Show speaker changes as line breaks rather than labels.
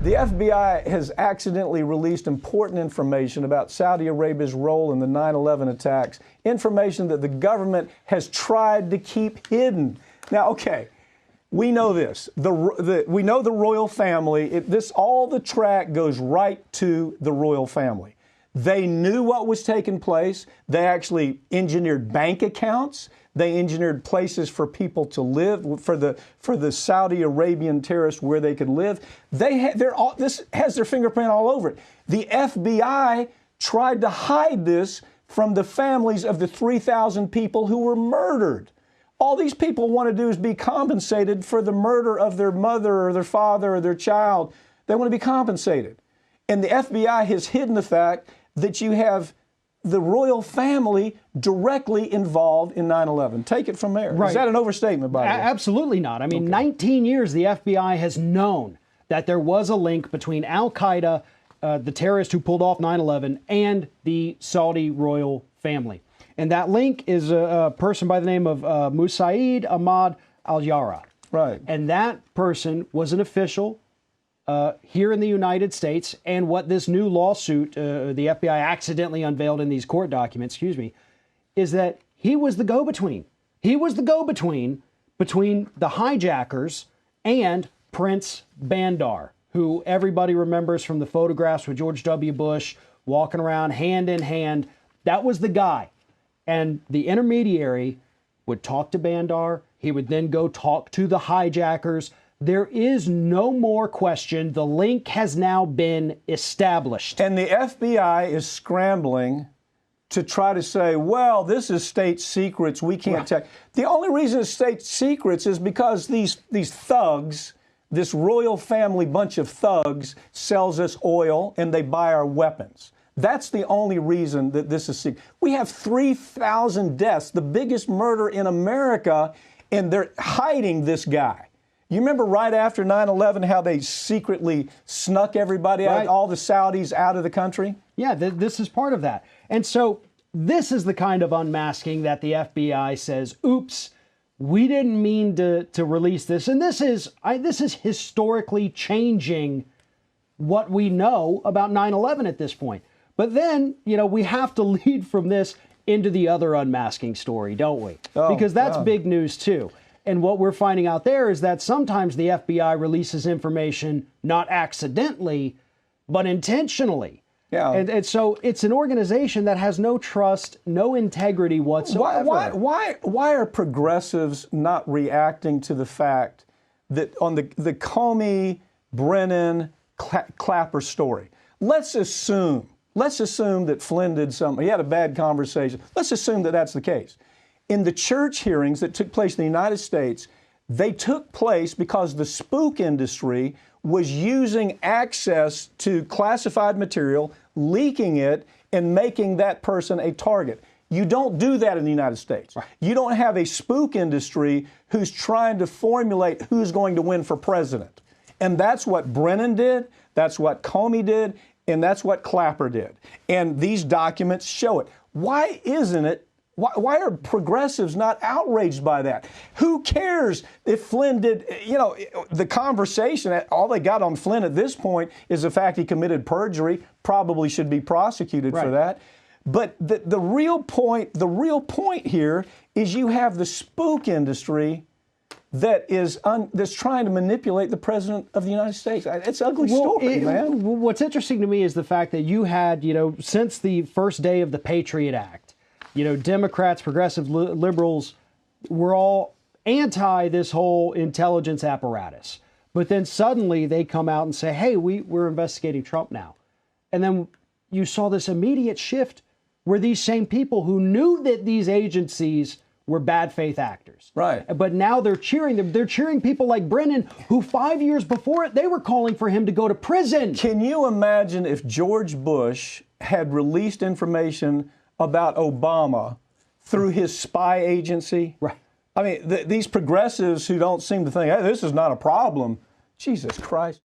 The FBI has accidentally released important information about Saudi Arabia's role in the 9/11 attacks, information that the government has tried to keep hidden. Now, okay, we know this. We know the royal family. All the track goes right to the royal family. They knew what was taking place. They actually engineered bank accounts. They engineered places for people to live, for the Saudi Arabian terrorists where they could live. This has their fingerprint all over it. The FBI tried to hide this from the families of the 3,000 people who were murdered. All these people want to do is be compensated for the murder of their mother or their father or their child. They want to be compensated. And the FBI has hidden the fact that you have the royal family directly involved in 9/11. Take it from there. Right. Is that an overstatement, by the way?
Absolutely not. I mean, 19 years the FBI has known that there was a link between al-Qaeda, the terrorist who pulled off 9/11, and the Saudi royal family. And that link is a person by the name of Musaid Ahmad al-Yara.
Right.
And that person was an official here in the United States, and what this new lawsuit, the FBI accidentally unveiled in these court documents, is that he was the go-between. He was the go-between between the hijackers and Prince Bandar, who everybody remembers from the photographs with George W. Bush walking around hand in hand. That was the guy. And the intermediary would talk to Bandar. He would then go talk to the hijackers. There is no more question. The link has now been established.
And the FBI is scrambling to try to say, well, this is state secrets. We can't tell. The only reason it's state secrets is because these thugs, this royal family bunch of thugs, sells us oil and they buy our weapons. That's the only reason that this is secret. We have 3,000 deaths, the biggest murder in America, and they're hiding this guy. You remember right after 9/11 how they secretly snuck everybody out, all the Saudis out of the country?
Yeah, this is part of that. And so this is the kind of unmasking that the FBI says, oops, we didn't mean to release this. And this is historically changing what we know about 9/11 at this point. But then, we have to lead from this into the other unmasking story, don't we? Because that's big news too. And what we're finding out there is that sometimes the FBI releases information not accidentally, but intentionally. Yeah. And so it's an organization that has no trust, no integrity whatsoever.
Why are progressives not reacting to the fact that on the Comey, Brennan, Clapper story? Let's assume that Flynn did something. He had a bad conversation. Let's assume that that's the case. In the church hearings that took place in the United States, they took place because the spook industry was using access to classified material, leaking it, and making that person a target. You don't do that in the United States. Right. You don't have a spook industry who's trying to formulate who's going to win for president. And that's what Brennan did, that's what Comey did, and that's what Clapper did. And these documents show it. Why isn't it? Why are progressives not outraged by that? Who cares if Flynn did, the conversation, all they got on Flynn at this point is the fact he committed perjury, probably should be prosecuted for that. But the real point here is you have the spook industry that's trying to manipulate the president of the United States. It's an ugly story, man.
What's interesting to me is the fact that you had, since the first day of the Patriot Act, Democrats, progressive liberals were all anti this whole intelligence apparatus. But then suddenly they come out and say, hey, we're investigating Trump now. And then you saw this immediate shift where these same people who knew that these agencies were bad faith actors.
Right.
But now they're cheering them. They're cheering people like Brennan, who 5 years before it, they were calling for him to go to prison.
Can you imagine if George Bush had released information about Obama through his spy agency?
Right.
I mean, these progressives who don't seem to think, hey, this is not a problem. Jesus Christ.